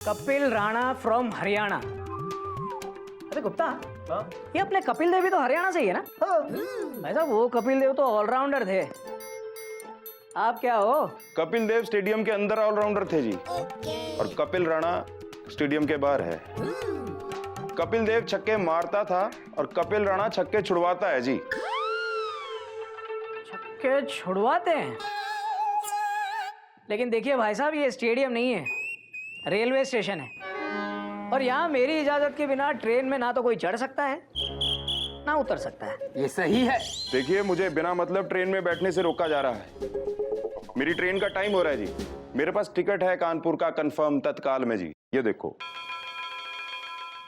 Kapil Rana from Haryana. अरे गुप्ता, ये अपने कपिल देव भी तो हरियाणा से ही है ना? भाई साहब, वो कपिल देव तो ऑलराउंडर थे, आप क्या हो? कपिल देव स्टेडियम के अंदर ऑलराउंडर थे जी, और कपिल राणा स्टेडियम के बाहर है। कपिल देव छक्के मारता था और कपिल राणा छक्के छुड़वाता है जी। छक्के छुड़वाते हैं? लेकिन देखिए भाई साहब, ये स्टेडियम नहीं है, रेलवे स्टेशन है, और यहाँ मेरी इजाजत के बिना ट्रेन में ना तो कोई चढ़ सकता है ना उतर सकता है। ये सही है। देखिए, मुझे बिना मतलब ट्रेन में बैठने से रोका जा रहा है। मेरी ट्रेन का टाइम हो रहा है जी। मेरे पास टिकट है कानपुर का कंफर्म तत्काल में जी, ये देखो।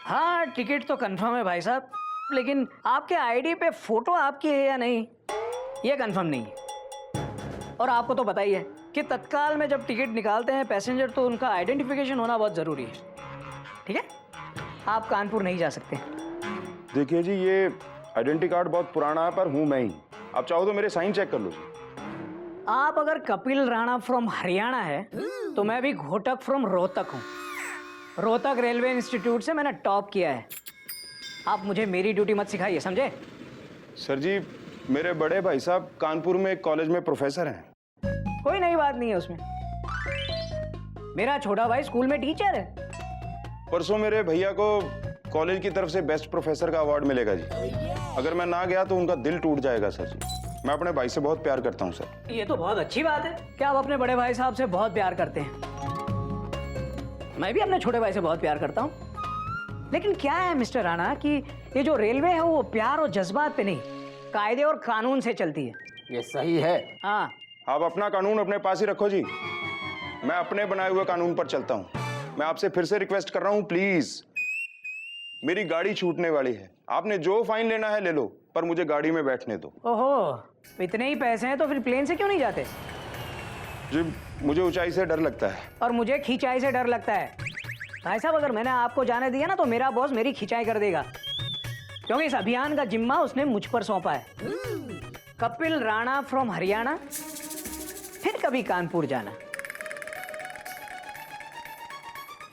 हाँ, टिकट तो कंफर्म है भाई साहब, लेकिन आपके आईडी पे फोटो आपकी है या नहीं, ये कंफर्म नहीं है। और आपको तो पता ही है कि तत्काल में जब टिकट निकालते हैं पैसेंजर, तो उनका आइडेंटिफिकेशन होना बहुत ज़रूरी है। ठीक है, आप कानपुर नहीं जा सकते। देखिए जी, ये आइडेंटिटी कार्ड बहुत पुराना है, पर हूं मैं ही। आप चाहो तो मेरे साइन चेक कर लो जी। आप अगर कपिल राणा फ्रॉम हरियाणा है, तो मैं भी घोटक फ्रॉम रोहतक हूँ। रोहतक रेलवे इंस्टीट्यूट से मैंने टॉप किया है। आप मुझे मेरी ड्यूटी मत सिखाइए, समझे? सर जी, मेरे बड़े भाई साहब कानपुर में एक कॉलेज में प्रोफेसर हैं। कोई नई बात नहीं है उसमें। मेरा छोटा भाई स्कूल में टीचर है। परसों मेरे भैया को कॉलेज की तरफ से बेस्ट प्रोफेसर का अवार्ड मिलेगा जी। अगर मैं ना गया तो उनका दिल टूट जाएगा सर जी। मैं अपने भाई से बहुत प्यार करता हूँ सर। ये तो बहुत अच्छी बात है कि आप अपने बड़े भाई साहब से बहुत प्यार करते हैं। मैं भी अपने छोटे भाई से बहुत प्यार करता हूँ। लेकिन क्या है मिस्टर राणा कि ये जो रेलवे है वो प्यार और जज्बात पे नहीं, कायदे और कानून से चलती है। ये सही है। हाँ, आप अपना कानून अपने पास ही रखो जी। मैं अपने बनाए हुए कानून पर चलता हूँ। मैं आपसे फिर से रिक्वेस्ट कर रहा हूँ, प्लीज। मेरी गाड़ी छूटने वाली है, आपने जो फाइन लेना है ले लो, पर मुझे गाड़ी में बैठने दो। ओहो, इतने ही पैसे हैं तो फिर प्लेन से क्यों नहीं जाते? जी, मुझे ऊंचाई से डर लगता है। और मुझे खिंचाई से डर लगता है। भाई साहब, अगर मैंने आपको जाने दिया ना, तो मेरा बॉस मेरी खिंचाई कर देगा, क्योंकि इस अभियान का जिम्मा उसने मुझ पर सौंपा है। कपिल राणा फ्रॉम हरियाणा, फिर कभी कानपुर जाना।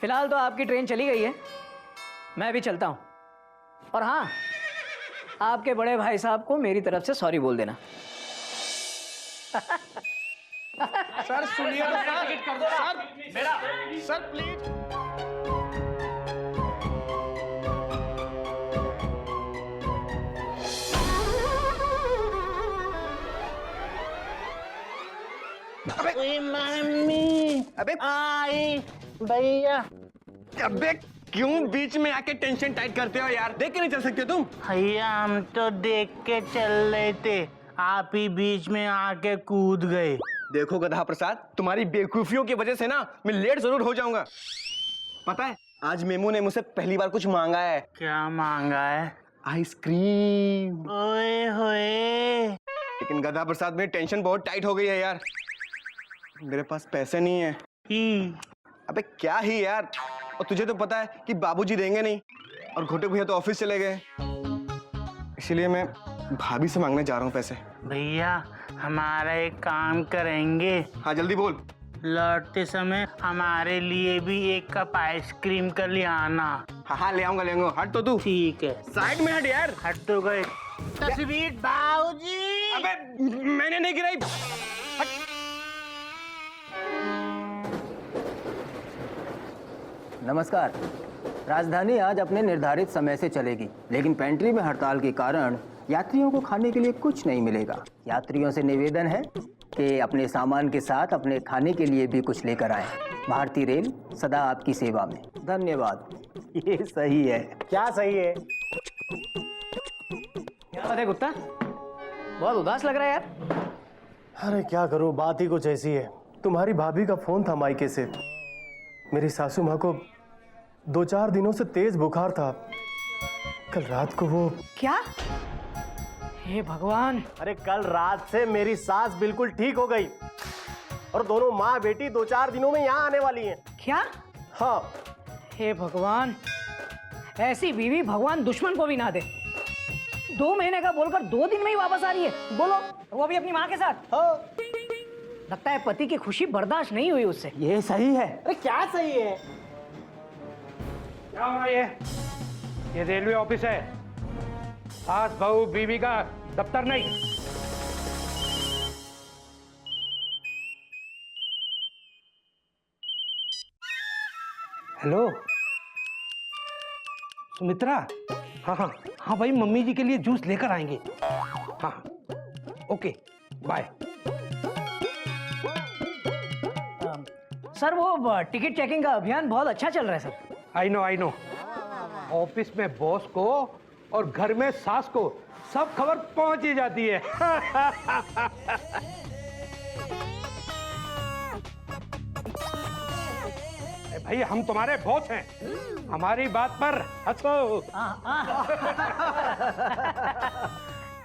फिलहाल तो आपकी ट्रेन चली गई है, मैं भी चलता हूं। और हाँ, आपके बड़े भाई साहब को मेरी तरफ से सॉरी बोल देना। सर सुनिए तो सर प्लीज। अबे मम्मी, अबे आई भैया। अबे क्यों बीच में आके टेंशन टाइट करते हो यार? देख के नहीं चल सकते तुम? भैया हम तो देख के चल रहे थे, आप ही बीच में आके कूद गए। देखो गधा प्रसाद, तुम्हारी बेवकूफियों की वजह से ना मैं लेट जरूर हो जाऊंगा। पता है, आज मेमू ने मुझसे पहली बार कुछ मांगा है। क्या मांगा है? आइसक्रीम। ओए होए। लेकिन गधा प्रसाद, मेरी टेंशन बहुत टाइट हो गई है यार। मेरे पास पैसे नहीं है। अबे क्या ही यार, और तुझे तो पता है कि बाबूजी देंगे नहीं, और घोटे भैया तो ऑफिस चले गए। इसीलिए मैं भाभी से मांगने जा रहा हूँ पैसे। भैया हमारा एक काम करेंगे, हाँ जल्दी बोल। लौटते समय हमारे लिए भी एक कप आइसक्रीम कर ले आना। हाँ हाँ ले आऊंगा ले आऊंगा। हट तो तू, ठीक है। साइड में हट यार। हट तो गए। तस्वीर बाबूजी। अबे मैंने नहीं गिराई। नमस्कार। राजधानी आज अपने निर्धारित समय से चलेगी, लेकिन पेंट्री में हड़ताल के कारण यात्रियों को खाने के लिए कुछ नहीं मिलेगा। यात्रियों से निवेदन है कि अपने सामान के साथ अपने खाने के लिए भी कुछ लेकर आएं। भारतीय रेल सदा आपकी सेवा में। धन्यवाद। ये सही है। क्या सही है? क्या बात है गुप्ता, बहुत उदास लग रहा है यार। अरे क्या करूं, बात ही कुछ ऐसी है। तुम्हारी भाभी का फोन था मायके से। मेरी सासू माँ को 2-4 दिनों से तेज बुखार था। कल रात को वो क्या? हे भगवान। अरे कल रात से मेरी सास बिल्कुल ठीक हो गई, और दोनों माँ बेटी 2-4 दिनों में यहाँ आने वाली हैं। क्या? हाँ। हे भगवान, ऐसी बीवी भगवान दुश्मन को भी ना दे। 2 महीने का बोलकर 2 दिन में ही वापस आ रही है। बोलो, वो भी अपनी माँ के साथ। हाँ। लगता है पति की खुशी बर्दाश्त नहीं हुई उससे। ये सही है। अरे क्या सही है? क्या हो रहा है ये रेलवे ऑफिस है, सास बहू बीवी का दफ्तर नहीं। हेलो सुमित्रा, हाँ हाँ हाँ भाई, मम्मी जी के लिए जूस लेकर आएंगे। हाँ ओके बाय। सर वो टिकट चेकिंग का अभियान बहुत अच्छा चल रहा है सर। आई नो, ऑफिस में बॉस को और घर में सास को सब खबर पहुंच ही जाती है। भाई हम तुम्हारे बॉस हैं, हमारी बात पर हंसो।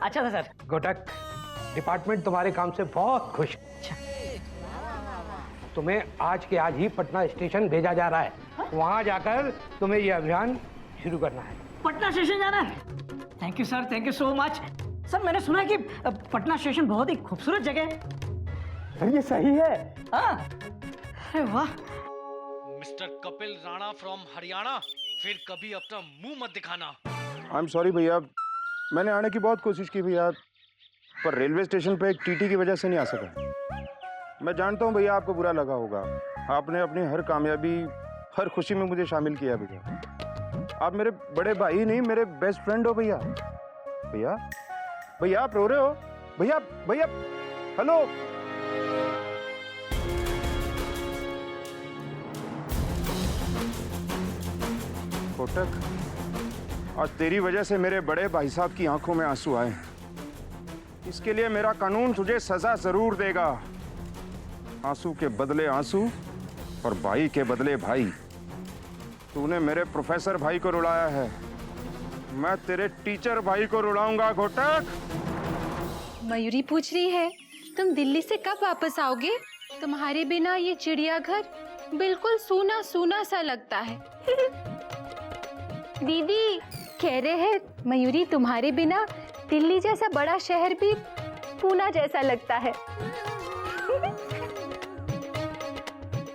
अच्छा था सर। गोटक, डिपार्टमेंट तुम्हारे काम से बहुत खुश है। तुम्हें आज के आज ही पटना स्टेशन भेजा जा रहा है। वहां जाकर तुम्हें यह अभियान शुरू करना है। पटना स्टेशन जाना है? Thank you sir, thank you so much. Sir मैंने सुना है कि पटना स्टेशन बहुत ही खूबसूरत जगह है। सर ये सही है। हाँ, अरे वाह। मिस्टर कपिल राणा फ्रॉम हरियाणा, फिर कभी अपना मुंह मत दिखाना। आई एम सॉरी भैया, मैंने आने की बहुत कोशिश की भैया, पर रेलवे स्टेशन पे एक टीटी की वजह से नहीं आ सका। मैं जानता हूँ भैया आपको बुरा लगा होगा, आपने अपनी हर कामयाबी, हर खुशी में मुझे शामिल किया भैया। आप मेरे बड़े भाई नहीं, मेरे बेस्ट फ्रेंड हो भैया। भैया भैया आप रो रहे हो? भैया भैया हेलो। कोटक, आज तेरी वजह से मेरे बड़े भाई साहब की आंखों में आंसू आए। इसके लिए मेरा कानून तुझे सजा जरूर देगा। आंसू के बदले आंसू और भाई के बदले भाई। तूने मेरे प्रोफेसर भाई को रुलाया है, मैं तेरे टीचर भाई को रुलाऊंगा घोटक। मयूरी पूछ रही है तुम दिल्ली से कब वापस आओगे? तुम्हारे बिना ये चिड़ियाघर बिल्कुल सूना सूना सा लगता है। दीदी कह रहे हैं मयूरी तुम्हारे बिना दिल्ली जैसा बड़ा शहर भी पूना जैसा लगता है।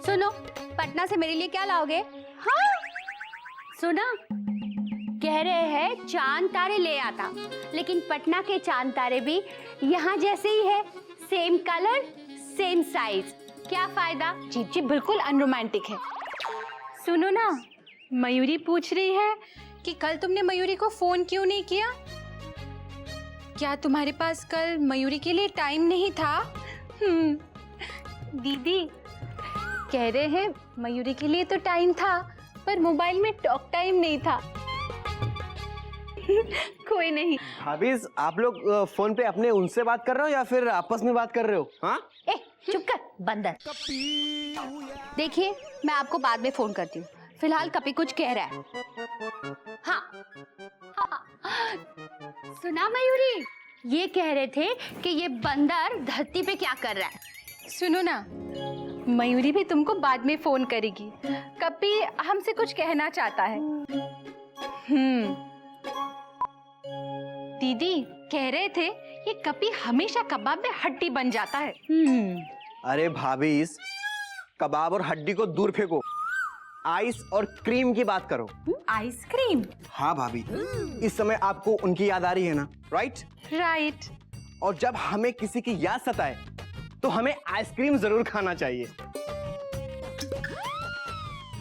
सुनो, पटना से मेरे लिए क्या लाओगे? हाँ सुना, कह रहे हैं चांद तारे ले आता, लेकिन पटना के चांद तारे भी यहाँ जैसे ही है, सेम कलर सेम साइज। क्या फायदा? जी जी बिल्कुल अनरोमांटिक है। सुनो ना, मयूरी पूछ रही है कि कल तुमने मयूरी को फोन क्यों नहीं किया? क्या तुम्हारे पास कल मयूरी के लिए टाइम नहीं था? दीदी कह रहे हैं मयूरी के लिए तो टाइम था, पर मोबाइल में टॉक टाइम नहीं था। कोई नहीं। भाभी आप लोग फोन पे अपने उनसे बात कर रहे हो या फिर आपस में बात कर रहे हो? हाँ ए चुप कर बंदर। देखिए मैं आपको बाद में फोन करती हूँ, फिलहाल कपी कुछ कह रहा है। हाँ, हाँ। सुना मयूरी, ये कह रहे थे कि ये बंदर धरती पे क्या कर रहा है। सुनो ना, मयूरी भी तुमको बाद में फोन करेगी। कपी हमसे कुछ कहना चाहता है। दीदी कह रहे थे ये कपी हमेशा कबाब में हड्डी बन जाता है। अरे भाभी, कबाब और हड्डी को दूर फेंको, आइस और क्रीम की बात करो। आइसक्रीम? हाँ भाभी, इस समय आपको उनकी याद आ रही है ना? Right right. और जब हमें किसी की याद सताए तो हमें आइसक्रीम जरूर खाना चाहिए।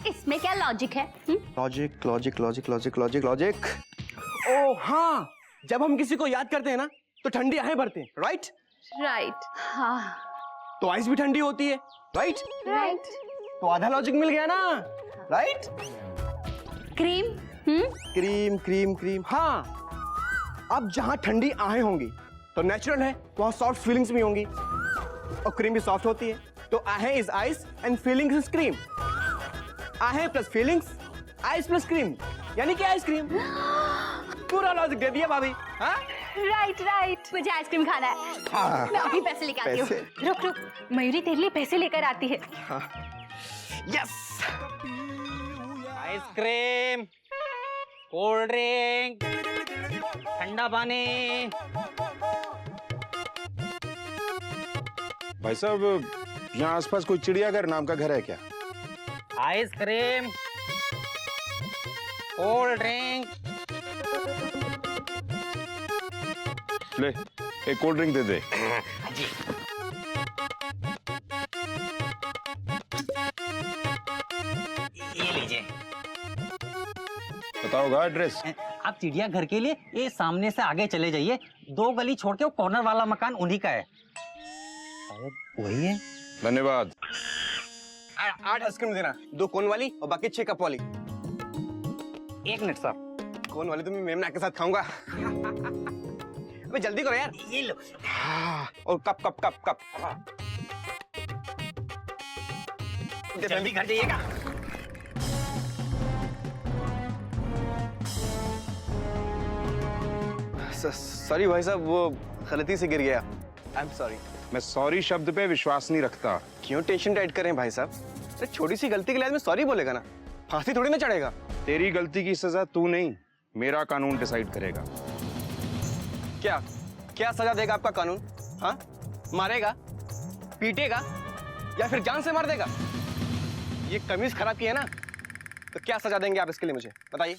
इसमें क्या लॉजिक है? Logic logic logic logic logic logic. ओ हाँ, जब हम किसी को याद करते हैं ना तो ठंडी आहें भरते हैं। Right right. हाँ तो आइस भी ठंडी होती है। Right right. तो आधा लॉजिक मिल गया ना? Right. Cream? Cream cream cream. हाँ, अब जहां ठंडी आहें होंगी तो नेचुरल है वहां सॉफ्ट फीलिंग्स भी होंगी, और क्रीम भी सॉफ्ट होती है, तो आहें is ice and feelings is cream. आहें plus feelings, ice plus cream, यानी कि आइसक्रीम। पूरा लॉजिक दे दिया भाभी। हाँ राइट राइट। मुझे आइसक्रीम खाना है। हाँ। मैं अभी पैसे लेके आती हूँ। रुक रुक, मयूरी तेरे लिए पैसे लेकर आती है। यस। आइसक्रीम, कोल्ड ड्रिंक, ठंडा पानी। भाई साहब, यहाँ आसपास कोई चिड़ियाघर नाम का घर है क्या? Ice cream, cold drink. ले एक कोल्ड ड्रिंक दे दे। ये लीजिए। बताओगा एड्रेस? आप चिड़ियाघर के लिए ये सामने से आगे चले जाइए, 2 गली छोड़ के वो कॉर्नर वाला मकान उन्हीं का है। वही है। धन्यवाद। 8 आइसक्रीम देना, 2 कोन वाली और बाकी 6 कप वाली। 1 मिनट साहब। कोन वाली तो मैं मेमना के साथ खाऊंगा। अबे जल्दी करो यार। ये लो। और कप कप कप कप। जल्दी घर जाइएगा। सॉरी भाई साहब, वो गलती से गिर गया। I am sorry. मैं सॉरी शब्द पे विश्वास नहीं रखता। क्यों टेंशन टाइट करें भाई साहब? अरे छोटी सी गलती के लिए आदमी सॉरी बोलेगा ना, फांसी थोड़ी ना चढ़ेगा। तेरी गलती की सजा तू नहीं, मेरा कानून डिसाइड करेगा। क्या क्या सजा देगा आपका कानून? हाँ, मारेगा, पीटेगा या फिर जान से मार देगा? ये कमीज खराब की है ना, तो क्या सजा देंगे आप इसके लिए मुझे बताइए।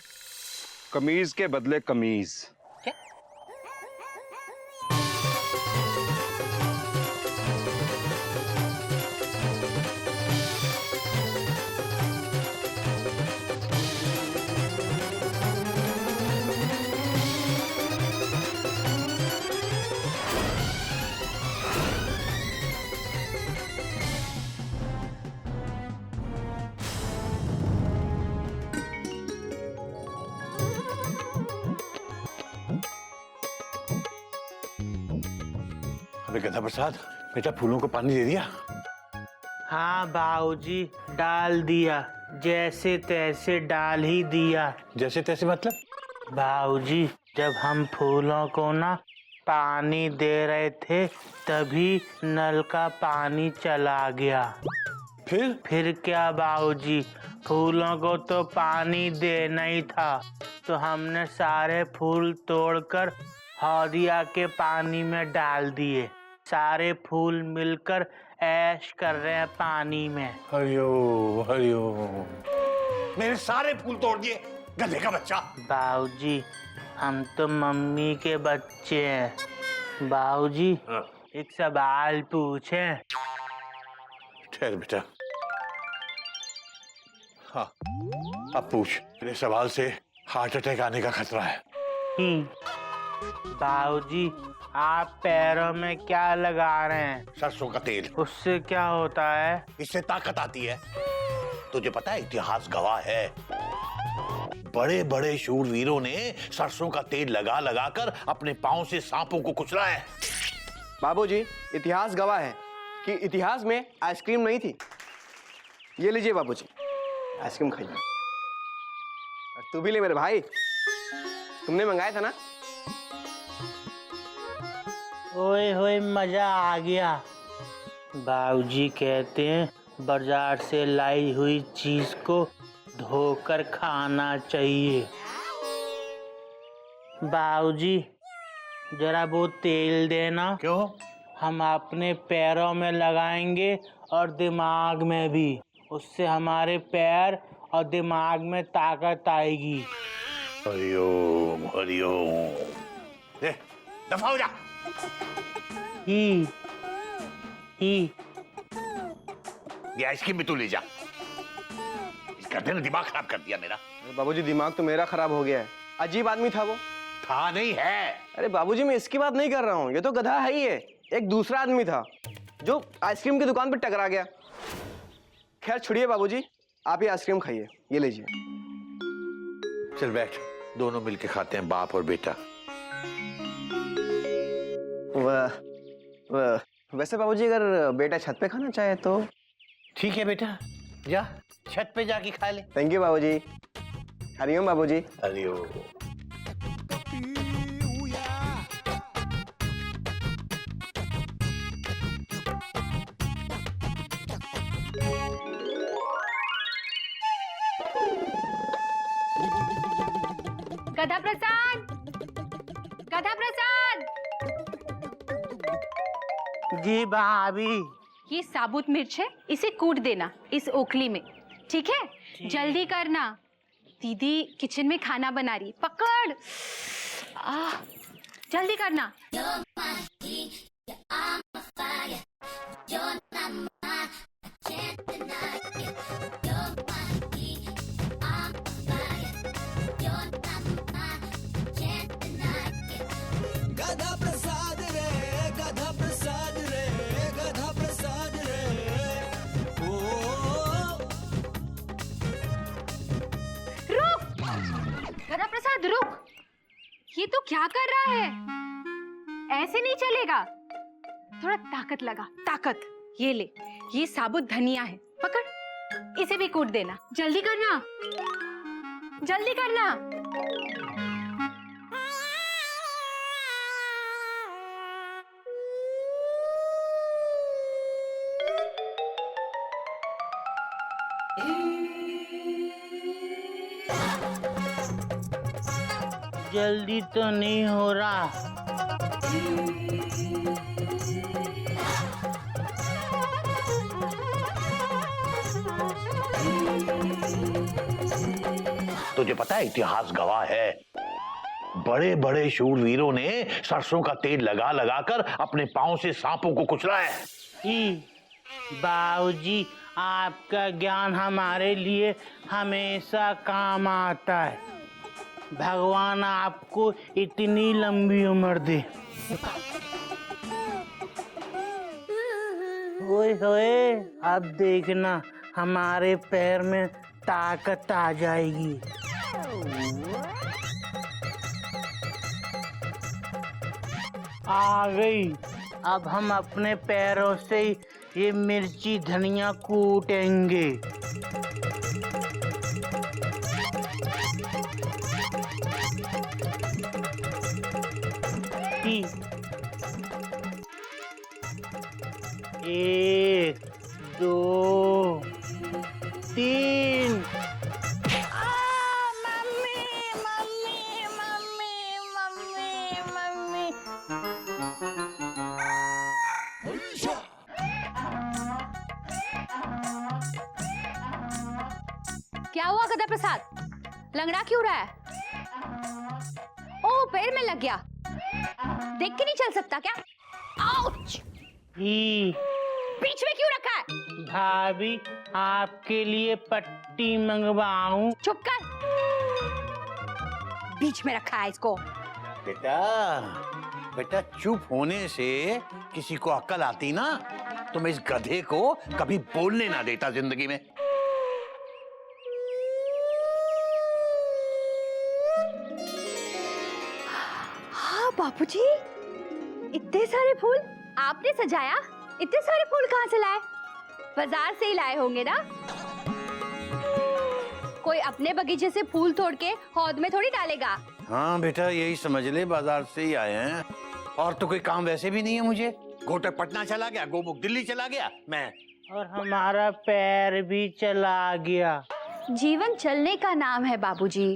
कमीज के बदले कमीज। अबे गधा प्रसाद, बेटा फूलों को पानी दे दिया? हाँ बाबूजी, डाल दिया, जैसे तैसे डाल ही दिया। जैसे तैसे मतलब? बाबूजी, जब हम फूलों को ना पानी दे रहे थे तभी नल का पानी चला गया। फिर क्या बाबूजी, फूलों को तो पानी देना ही था, तो हमने सारे फूल तोड़कर हौदिया के पानी में डाल दिए। सारे फूल मिलकर ऐश कर रहे हैं पानी में। हरिओम हरिओम। मेरे सारे फूल तोड़ दिए, गधे का बच्चा। बाबूजी, हम तो मम्मी के बच्चे हैं। बाबूजी, एक सवाल पूछें? ठहर बेटा। हाँ, अब पूछ। तेरे सवाल से हार्ट अटैक आने का खतरा है। बाबूजी, आप पैरों में क्या लगा रहे हैं? सरसों का तेल। उससे क्या होता है? इससे ताकत आती है। तुझे पता है, इतिहास गवाह है, बड़े बड़े शूरवीरों ने सरसों का तेल लगा लगा कर अपने पांव से सांपों को कुचला है। बाबूजी, इतिहास गवाह है कि इतिहास में आइसक्रीम नहीं थी। ये लीजिए बाबूजी, आइसक्रीम खाइए। और तू भी ले मेरे भाई, तुमने मंगाया था ना। ओए होए, मजा आ गया। बाबूजी कहते हैं बाजार से लाई हुई चीज को धोकर खाना चाहिए। बाबूजी, जरा वो तेल देना। क्यों? हम अपने पैरों में लगाएंगे और दिमाग में भी। उससे हमारे पैर और दिमाग में ताकत आएगी। हरिओम हरिओम। ले, दफा हो जा। ही ये आइसक्रीम भी तू ले जा। इस गधे ने दिमाग खराब कर दिया मेरा। बाबूजी, दिमाग तो मेरा खराब हो गया है। अजीब आदमी था वो। था नहीं है। अरे बाबूजी, मैं इसकी बात नहीं कर रहा हूँ, ये तो गधा है ही है। एक दूसरा आदमी था जो आइसक्रीम की दुकान पर टकरा गया। खैर छोड़िए बाबूजी, आप ये आइसक्रीम खाइए, ये लीजिए। चल बैठ, दोनों मिलके खाते हैं, बाप और बेटा। वैसे बाबूजी, अगर बेटा छत पे खाना चाहे तो ठीक है बेटा, जा छत पे जाके खा ले। थैंक यू बाबूजी। हरिओम बाबूजी। हरिओम। गधा प्रसाद, गधा प्रसाद। जी भाभी। ये साबुत मिर्च है, इसे कूट देना इस ओखली में, ठीक है? जल्दी करना। दीदी किचन में खाना बना रही, पकड़। जल्दी करना। गधा प्रसाद रे, गधा प्रसाद रे, गधा प्रसाद रे। रुक, गधा प्रसाद रुक। ये तो क्या कर रहा है? ऐसे नहीं चलेगा, थोड़ा ताकत लगा, ताकत। ये ले, ये साबुत धनिया है, पकड़, इसे भी कूट देना। जल्दी करना, जल्दी करना। जल्दी तो नहीं हो रहा। तुझे पता है इतिहास गवाह है, बड़े बड़े शूरवीरों ने सरसों का तेल लगा लगा कर अपने पांव से सांपों को कुचला है। बाबूजी, आपका ज्ञान हमारे लिए हमेशा काम आता है। भगवान आपको इतनी लंबी उम्र दे। ओए होए, अब देखना हमारे पैर में ताकत आ जाएगी। आ गई। अब हम अपने पैरों से ही ये मिर्ची धनिया कूटेंगे। एक, दो, तीन। Mummy mummy mummy mummy mummy. क्या हुआ गधा प्रसाद, लंगड़ा क्यों रहा है? ओह, पैर में लग गया, देख के नहीं चल सकता क्या? आउच! बीच में क्यों रखा है? भाभी, आपके लिए पट्टी मंगवाऊं? चुप कर, बीच में रखा है इसको। बेटा, बेटा चुप होने से किसी को अक्ल आती ना, तो मैं इस गधे को कभी बोलने ना देता जिंदगी में। हाँ बापूजी, इतने सारे फूल आपने सजाया? इतने सारे फूल कहाँ से लाए? बाजार से ही लाए होंगे ना? कोई अपने बगीचे से फूल तोड़ के हौद में थोड़ी डालेगा। हाँ बेटा, यही समझ ले, बाजार से ही आए हैं। और तो कोई काम वैसे भी नहीं है मुझे। घोटक पटना चला गया, गोमुख दिल्ली चला गया, मैं और हमारा पैर भी चला गया। जीवन चलने का नाम है बाबूजी,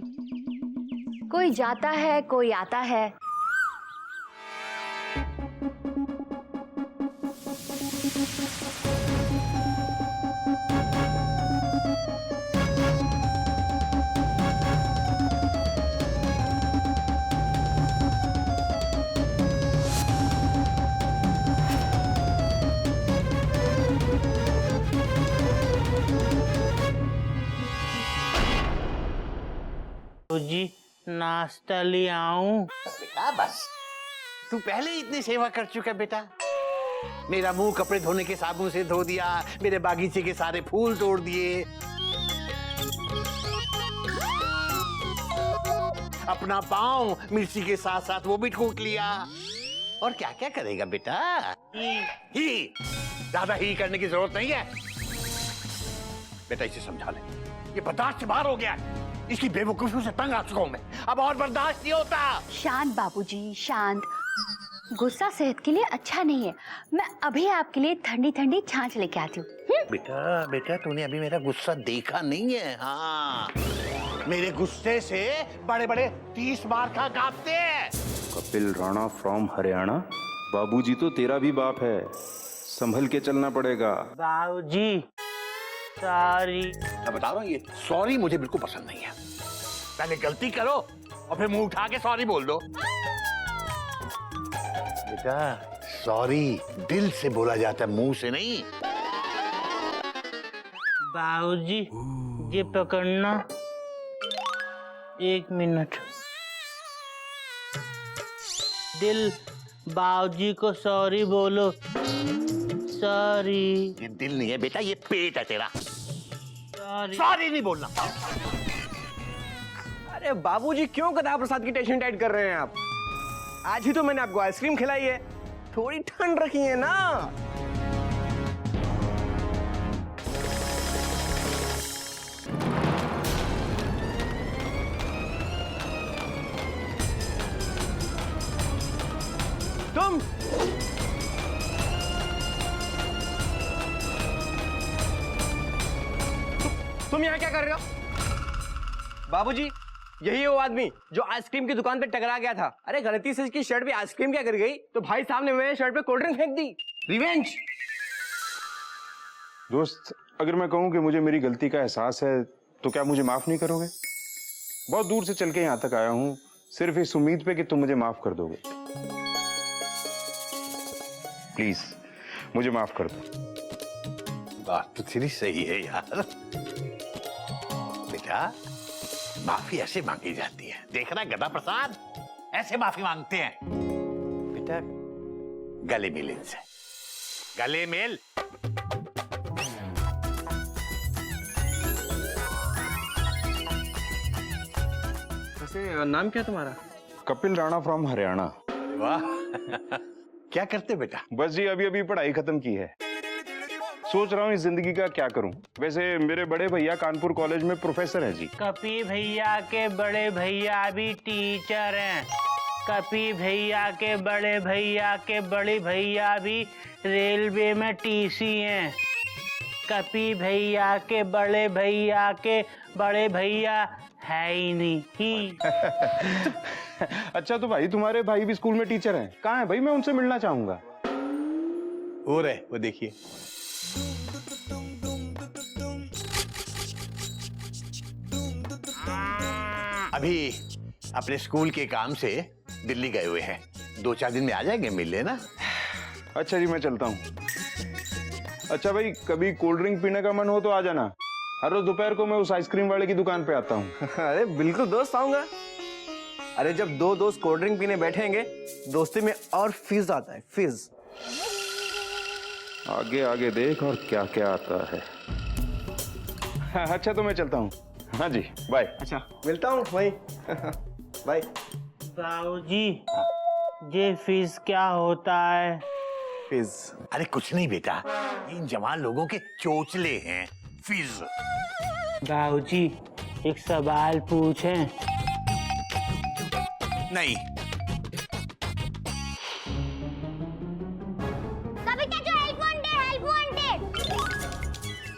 कोई जाता है कोई आता है। जी, नाश्ता ले आऊं? बेटा बस, तू पहले ही इतनी सेवा कर चुका बेटा। मेरा मुंह कपड़े धोने के साबुन से धो दिया, मेरे बागीचे के सारे फूल तोड़ दिए, अपना पाँव मिर्ची के साथ साथ वो भी कूट लिया। और क्या क्या करेगा बेटा? ही ज्यादा ही करने की जरूरत नहीं है बेटा, इसे समझा ले, ये बर्दाश्त से बाहर हो गया, इसकी बेवकूफियों से तंग आ चुका हूं मैं, अब और बर्दाश्त नहीं होता। शांत बाबूजी, शांत। गुस्सा सेहत के लिए अच्छा नहीं है। मैं अभी आपके लिए ठंडी ठंडी छाछ लेके आती हूँ। बेटा बेटा, तूने अभी मेरा गुस्सा देखा नहीं है। हाँ, मेरे गुस्से से बड़े बड़े 30 बार का कांपते हैं। कपिल राणा फ्रॉम हरियाणा। बाबूजी तो तेरा भी बाप है, संभल के चलना पड़ेगा। बाबूजी, सॉरी। मैं बता रहा हूँ, ये सॉरी मुझे बिल्कुल पसंद नहीं है। पहले गलती करो और फिर मुंह उठा के सॉरी बोल दो। बेटा सॉरी दिल से बोला जाता है, मुंह से नहीं। बाबूजी ये पकड़ना, 1 मिनट। दिल बाबूजी को सॉरी बोलो। सॉरी। ये दिल नहीं है बेटा, ये पेट है तेरा। सॉरी। सॉरी नहीं बोलना। अरे बाबूजी क्यों गधा प्रसाद की टेंशन टाइट कर रहे हैं आप? आज ही तो मैंने आपको आइसक्रीम खिलाई है, थोड़ी ठंड रखी है ना। तुम यहाँ क्या कर रहे हो? बाबूजी यही है वो आदमी जो आइसक्रीम की दुकान पे टकरा गया था। अरे गलती से इसकी शर्ट पे आइसक्रीम क्या कर गई तो भाई साहब ने मेरे शर्ट पे कोल्ड ड्रिंक फेंक दी। रिवेंज। दोस्त, अगर मैं कहूँ कि मुझे मेरी गलती का एहसास है तो क्या मुझे माफ नहीं करोगे? बहुत दूर से चल के यहाँ तक आया हूँ सिर्फ इस उम्मीद पे कि तुम मुझे माफ कर दोगे। प्लीज मुझे माफ कर दो। बात तो तेरी सही है यार। बेटा माफी ऐसे मांगी जाती है, देख रहा है गधा प्रसाद, ऐसे माफी मांगते हैं। बेटा गले मिल इनसे, गले मिल। वैसे नाम क्या तुम्हारा? कपिल राणा फ्रॉम हरियाणा। वाह क्या करते बेटा? बस जी अभी अभी पढ़ाई खत्म की है, सोच रहा हूँ इस जिंदगी का क्या करूँ। वैसे मेरे बड़े भैया कानपुर कॉलेज में प्रोफेसर हैं जी। कपी भैया के बड़े भैया भी टीचर हैं। कपी भैया के बड़े भैया के बड़े भैया भी रेलवे में टीसी हैं। कपी भैया के बड़े भैया के बड़े भैया है ही नहीं ही। अच्छा तो भाई तुम्हारे भाई भी स्कूल में टीचर हैं? कहाँ है भाई, मैं उनसे मिलना चाहूंगा। हो रहे वो देखिए। अभी अपने स्कूल के काम से दिल्ली गए हुए हैं, 2-4 दिन में आ जाएंगे, मिल लेना। अच्छा जी मैं चलता हूँ। अच्छा भाई कभी कोल्ड ड्रिंक पीने का मन हो तो आ जाना, हर रोज दोपहर को मैं उस आइसक्रीम वाले की दुकान पे आता हूँ। अरे बिल्कुल दोस्त, आऊंगा। अरे जब दो दोस्त कोल्ड ड्रिंक पीने बैठेंगे दोस्ती में और फिज आता है, फिज। आगे आगे देख और क्या क्या आता है। अच्छा तो मैं चलता हूँ। हाँ जी बाय। अच्छा मिलता हूँ वहीं। बाय। बाबूजी ये फीस क्या होता है? फिज? अरे कुछ नहीं बेटा, इन जवान लोगों के चोचले हैं, फिज। बाबूजी एक सवाल पूछें? नहीं।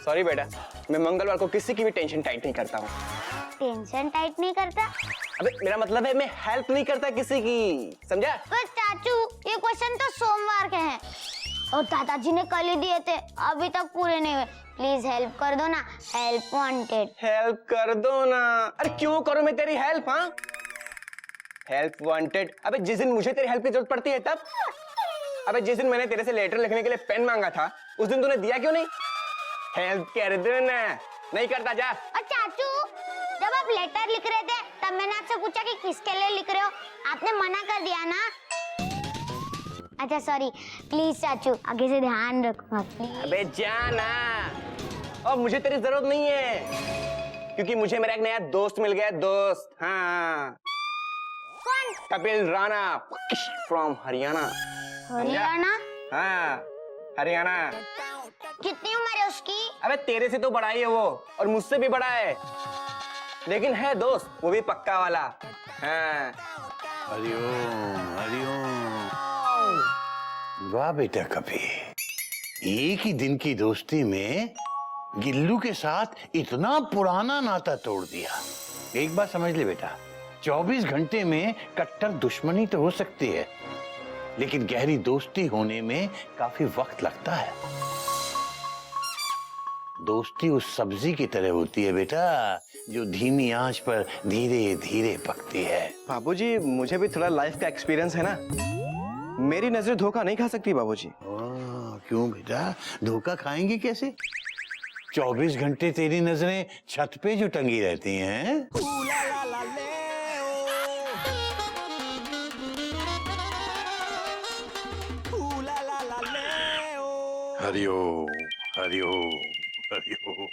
सॉरी बेटा, मैं मंगलवार को किसी की भी टेंशन टाइट नहीं करता हूँ। टेंशन टाइट नहीं करता? अबे मेरा मतलब है मैं हेल्प नहीं करता किसी की, समझा? पर चाचू ये क्वेश्चन तो सोमवार के हैं और दादाजी ने कल ही दिए थे, अभी तक पूरे नहीं हुए। प्लीज हेल्प कर दो ना, हेल्प वांटेड। हेल्प कर दो ना। अरे क्यों करूं मैं तेरी हेल्प? हाँ हेल्प वांटेड? अबे जिस दिन मुझे तेरी हेल्प की जरूरत पड़ती है तब। अबे जिस दिन मैंने तेरे से लेटर लिखने के लिए पेन मांगा था उस दिन तूने दिया क्यों नहीं? हेल्प कर दो ना। नहीं करता जा। और चाचू जब आप लेटर लिख रहे थे तब मैंने आपसे पूछा कि किसके लिए लिख रहे हो, आपने मना कर दिया ना। अच्छा सॉरी, प्लीज चाचू आगे से ध्यान रखना प्लीज। अबे जाना। और मुझे तेरी जरूरत नहीं है क्योंकि मुझे मेरा एक नया दोस्त मिल गया, दोस्त। हाँ कौन? कपिल राणा फ्रॉम हरियाणा। हरियाणा? हाँ हरियाणा। कितनी उम्र है उसकी? अबे तेरे से तो बड़ा ही है वो और मुझसे भी बड़ा है, लेकिन है दोस्त, वो भी पक्का वाला। हाँ। हरिओम हरिओम। वाह बेटा कभी एक ही दिन की दोस्ती में गिल्लू के साथ इतना पुराना नाता तोड़ दिया। एक बात समझ ले बेटा, 24 घंटे में कट्टर दुश्मनी तो हो सकती है लेकिन गहरी दोस्ती होने में काफी वक्त लगता है। दोस्ती उस सब्जी की तरह होती है बेटा, जो धीमी आंच पर धीरे धीरे पकती है। बाबूजी मुझे भी थोड़ा लाइफ का एक्सपीरियंस है ना, मेरी नजर धोखा नहीं खा सकती बाबूजी। क्यों बेटा, धोखा खाएंगे कैसे? 24 घंटे तेरी नजरें छत पे जो टंगी रहती हैं। Hariom Hariom Hariom.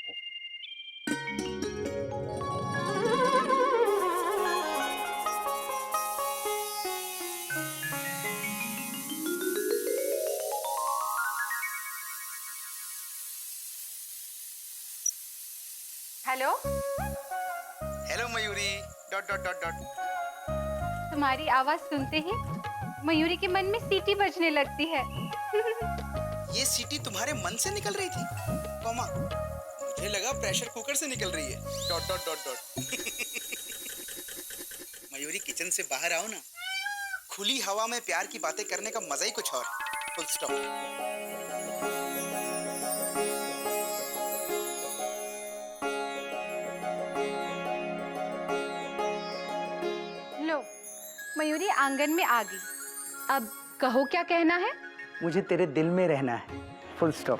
Hello hello Mayuri dot dot dot dot. तुम्हारी आवाज सुनते ही मयूरी के मन में सीटी बजने लगती है। ये सीटी तुम्हारे मन से निकल रही थी कॉमा, मुझे लगा प्रेशर कुकर से निकल रही है dot dot dot dot. Mayuri kitchen से बाहर आओ ना, खुली हवा में प्यार की बातें करने का मजा ही कुछ और है। Full stop. लो मयूरी आंगन में आ गई, अब कहो क्या कहना है। मुझे तेरे दिल में रहना है, फुल स्टॉप।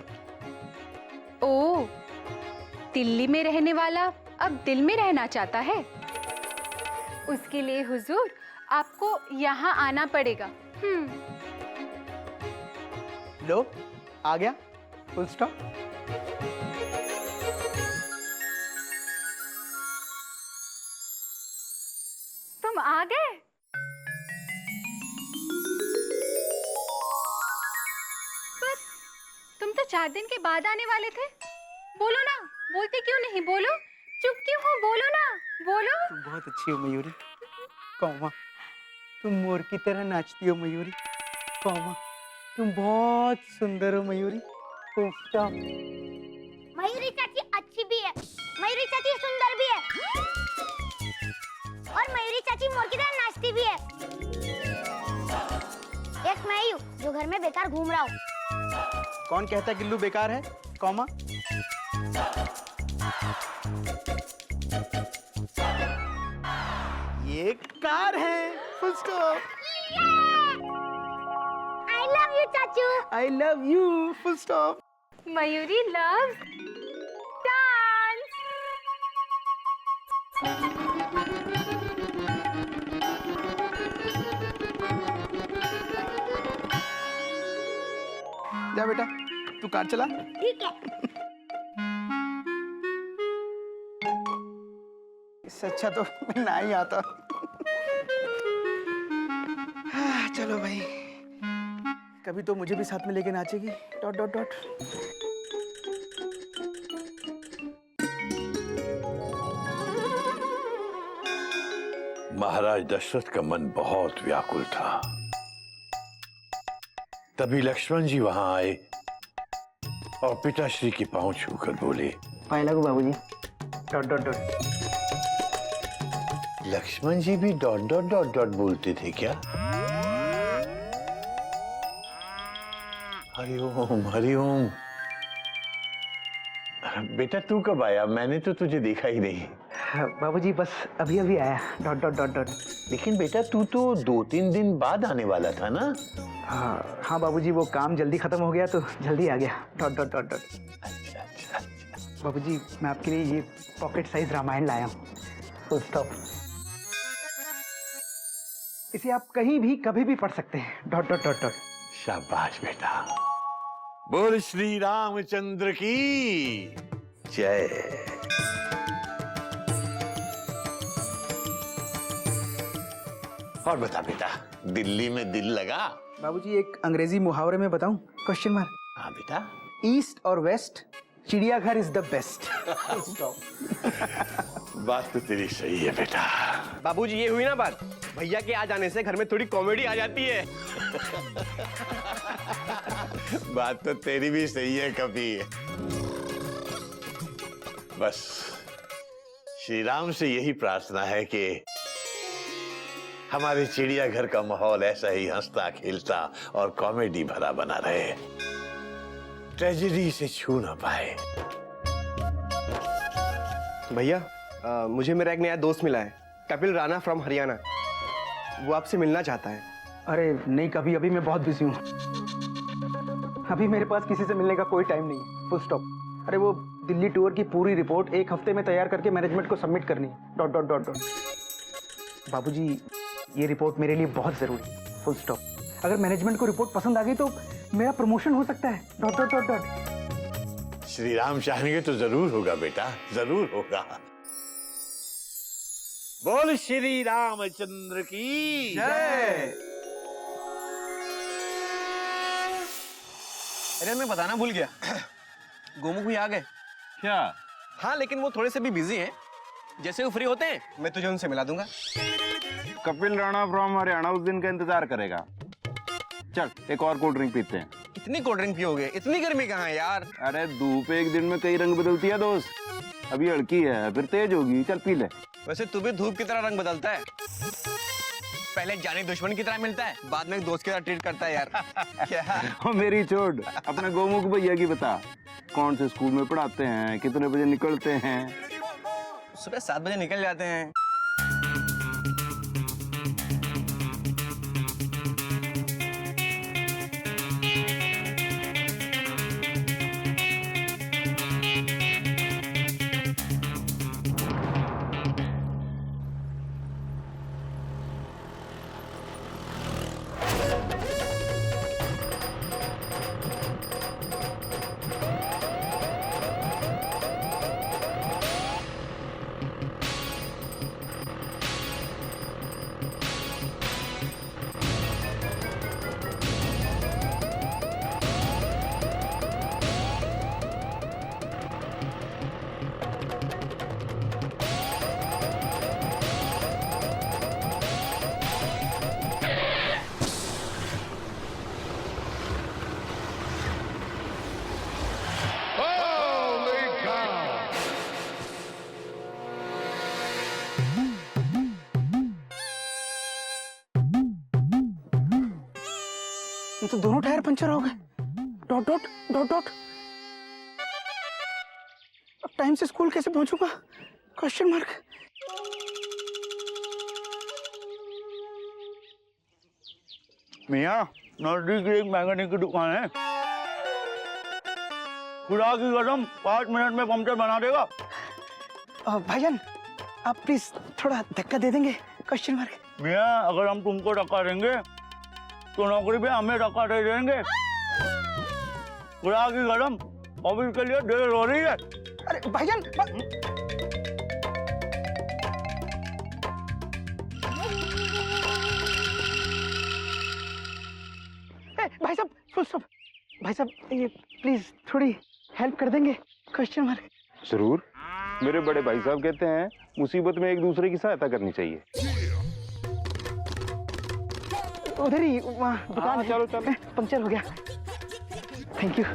ओ, दिल्ली में रहने वाला अब दिल में रहना चाहता है। उसके लिए हुजूर आपको यहाँ आना पड़ेगा। लो आ गया, फुल स्टॉप। तुम आ गए? पर तुम तो 4 दिन के बाद आने वाले थे। बोलो ना, बोलते क्यों नहीं? बोलो, चुप क्यों हो? बोलो ना, बोलो। तुम बहुत अच्छी हो मयूरी। कौमा, तुम मोर की तरह नाचती हो मयूरी। कौमा, तुम बहुत सुंदर हो मयूरी। Full stop. मयूरी चाची अच्छी भी है, मयूरी चाची सुंदर भी है, और मयूरी चाची मोर की तरह नाचती भी है। एक मैं ही हूँ जो घर में बेकार घूम रहा हूँ। कौन कहता है गिल्लू बेकार है? कॉमा, ये कार है। Full stop. I love you चाचू। I love you. Full stop. Mayuri loves dance. जा बेटा, तू कार चला। ठीक है। इससे अच्छा तो मैं ना ही आता। चलो भाई, कभी तो मुझे भी साथ में लेके नाचेगी। Dot dot dot. Maharaj Dasharath का मन बहुत व्याकुल था। तभी लक्ष्मण जी वहां आए और पिताश्री के पांव छूकर बोले, पाए लगो बाबूजी। Dot dot dot. Lakshman ji भी डॉट डॉट डॉट डॉट बोलते थे क्या? हरिओम हरिओम। बेटा तू कब आया? मैंने तो तुझे देखा ही नहीं। बाबूजी बस अभी अभी आया। Dot dot dot dot. लेकिन बेटा तू तो 2-3 दिन बाद आने वाला था ना? हाँ बाबूजी, वो काम जल्दी खत्म हो गया तो जल्दी आ गया। Dot dot dot dot. अच्छा अच्छा अच्छा। बाबूजी मैं आपके लिए ये पॉकेट साइज रामायण लाया हूँ। Full stop. इसे आप कहीं भी कभी भी पढ़ सकते हैं। Dot dot dot dot. शाबाश बेटा। बोल श्री रामचंद्र की जय। और बता बेटा, दिल्ली में दिल लगा? बाबूजी एक अंग्रेजी मुहावरे में बताऊं? Question mark. हाँ बेटा। ईस्ट और वेस्ट, चिड़ियाघर इज द बेस्ट। बात तो तेरी सही है बेटा। बाबूजी ये हुई ना बात, भैया के आ जाने से घर में थोड़ी कॉमेडी आ जाती है। बात तो तेरी भी सही है कभी। बस श्री राम से यही प्रार्थना है कि हमारे चिड़ियाघर का माहौल ऐसा ही हंसता खेलता और कॉमेडी भरा बना रहे, ट्रेजेडी से छू ना पाए। भैया मुझे मेरा एक नया दोस्त मिला है, कपिल राणा फ्रॉम हरियाणा। वो आपसे मिलना चाहता है। अरे नहीं कभी, अभी मैं बहुत बिजी हूँ। अभी मेरे पास किसी से मिलने का कोई टाइम नहीं है। Full stop. अरे वो दिल्ली टूर की पूरी रिपोर्ट 1 हफ्ते में तैयार करके मैनेजमेंट को सबमिट करनी है। Dot dot dot dot. बाबूजी ये रिपोर्ट मेरे लिए बहुत ज़रूरी है। Full stop. अगर मैनेजमेंट को रिपोर्ट पसंद आ गई तो मेरा प्रमोशन हो सकता है। Dot dot dot dot. Shri Ram चाहेंगे तो जरूर होगा बेटा, जरूर होगा। बोल श्री रामचंद्र की जय। अरे मैं बताना भूल गया, गोमुख भी आ गए। क्या? हाँ लेकिन वो थोड़े से भी बिजी हैं। जैसे वो फ्री होते हैं मैं तुझे उनसे मिला दूंगा। कपिल राणा फ्रॉम हरियाणा उस दिन का इंतजार करेगा। चल एक और कोल्ड ड्रिंक पीते हैं। इतनी कोल्ड ड्रिंक पियोगे? इतनी गर्मी कहाँ है यार। अरे धूप एक दिन में कई रंग बदलती है दोस्त। अभी हल्की है फिर तेज होगी, चल पी ले। वैसे तू भी धूप की तरह रंग बदलता है। पहले जानी दुश्मन की तरह मिलता है, बाद में एक दोस्त की तरह ट्रीट करता है यार। क्या? मेरी छोड़, अपने गोमुख भैया की बता। कौन से स्कूल में पढ़ाते हैं, कितने बजे निकलते हैं? सुबह 7 बजे निकल जाते हैं। ये तो दोनों टायर पंचर हो गए। Dot dot dot dot. अब टाइम से स्कूल कैसे पहुंचूंगा? Question mark. मियाँ नजदीक एक मैकेनिक की दुकान है, खुदा की कसम 5 मिनट में पंचर बना देगा। भाईजान आप प्लीज थोड़ा धक्का दे देंगे? Question mark. मियाँ अगर हम तुमको धक्का देंगे तो नौकरी पे हमें धक्का दे देंगे। खुदा की कसम ऑफिस के लिए देर हो रही है। अरे भाईजान भाई साहब फुल स्टॉप। भाई साहब ये प्लीज थोड़ी हेल्प कर देंगे? Question mark. जरूर। मेरे बड़े भाई साहब कहते हैं मुसीबत में एक दूसरे की सहायता करनी चाहिए। उधर ही वहाँ दुकान है। चलो चलो। पंचर हो गया। Thank you.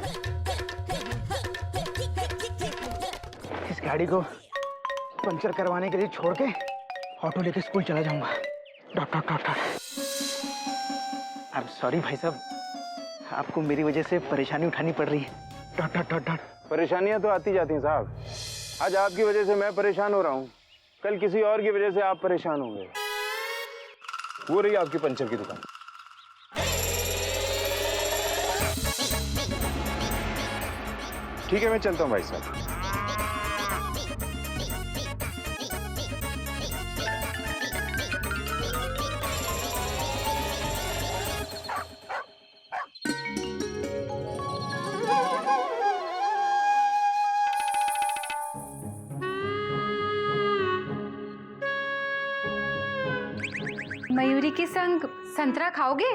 इस गाड़ी को पंचर करवाने के लिए छोड़ के ऑटो लेके स्कूल चला जाऊंगा। Dot dot dot dot. I am sorry भाई साहब, आपको मेरी वजह से परेशानी उठानी पड़ रही है। Dot dot dot dot. परेशानियां तो आती जाती हैं साहब। आज आपकी वजह से मैं परेशान हो रहा हूँ, कल किसी और की वजह से आप परेशान होंगे। वो रही आपकी पंचर की दुकान। ठीक है मैं चलता हूँ भाई साहब। मयूरी के संग संतरा खाओगे?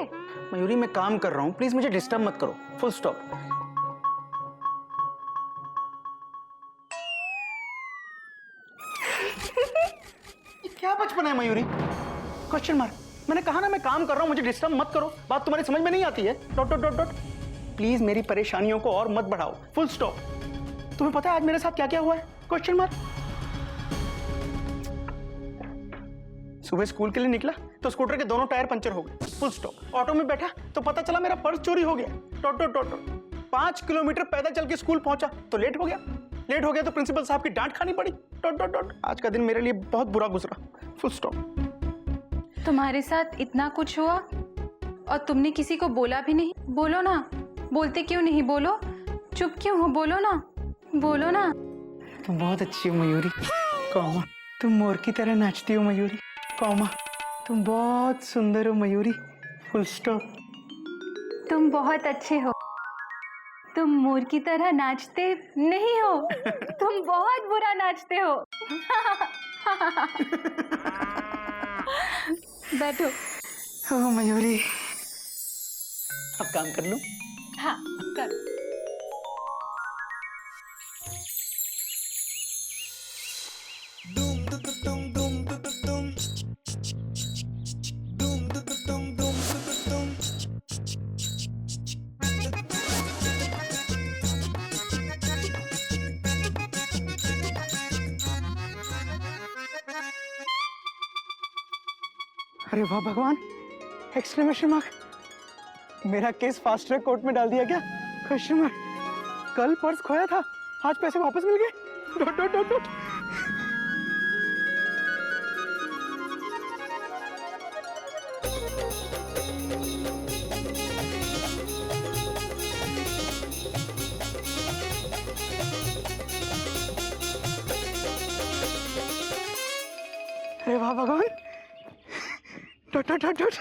मयूरी मैं काम कर रहा हूँ, प्लीज मुझे डिस्टर्ब मत करो। Full stop. क्या बचपन है मयूरी? Question mark. मैंने कहा ना मैं काम कर रहा हूँ, मुझे डिस्टर्ब मत करो। बात तुम्हारी समझ में नहीं आती है? Dot dot dot dot. Please मेरी परेशानियों को और मत बढ़ाओ। Full stop. तुम्हें पता है आज मेरे साथ क्या क्या हुआ है? Question mark. सुबह स्कूल के लिए निकला तो स्कूटर के दोनों टायर पंचर हो गए। Full stop. ऑटो में बैठा तो पता चला मेरा पर्स चोरी हो गया। Dot dot dot dot. 5 kilometre पैदल चल के स्कूल पहुंचा तो लेट हो गया। लेट हो गया तो प्रिंसिपल साहब की डांट खानी पड़ी। Dot dot dot. आज का दिन मेरे लिए बहुत बुरा गुजरा, फुल स्टॉप। तुम्हारे साथ इतना कुछ हुआ और तुमने किसी को बोला भी नहीं? बोलो ना, बोलते क्यों नहीं? बोलो, चुप क्यों हो? बोलो ना, बोलो ना। तुम बहुत अच्छी हो मयूरी, कौमा तुम मोर की तरह नाचती हो मयूरी, कौमा तुम बहुत सुंदर हो मयूरी, फुल स्टॉप। तुम बहुत अच्छे हो, तुम मोर की तरह नाचते नहीं हो, तुम बहुत बुरा नाचते हो। बैठो। ओ मयूरी, अब काम कर लूं? हाँ कर। अरे वाह भगवान, एक्सक्लेमेशन मार्क। मेरा केस फास्ट ट्रैक कोर्ट में डाल दिया क्या? Question mark. कल पर्स खोया था, आज पैसे वापस मिल गए, डॉट डॉट डॉट डॉट। अरे वाह भगवान, डॉट डॉट डॉट डॉट।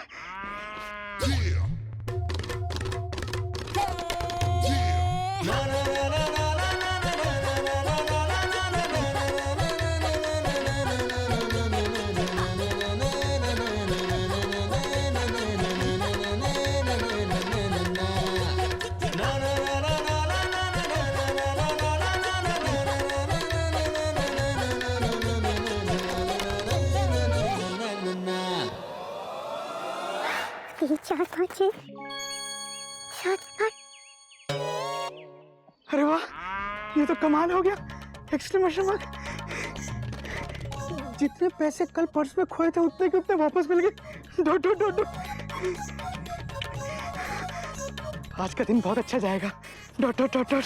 अरे वाह, ये तो कमाल हो गया, एक्सक्लेमेशन मार्क। जितने पैसे कल पर्स में खोए थे उतने के उतने वापस मिल गए, डॉट डॉट डॉट डॉट। आज का दिन बहुत अच्छा जाएगा, डॉट डॉट डॉट डॉट।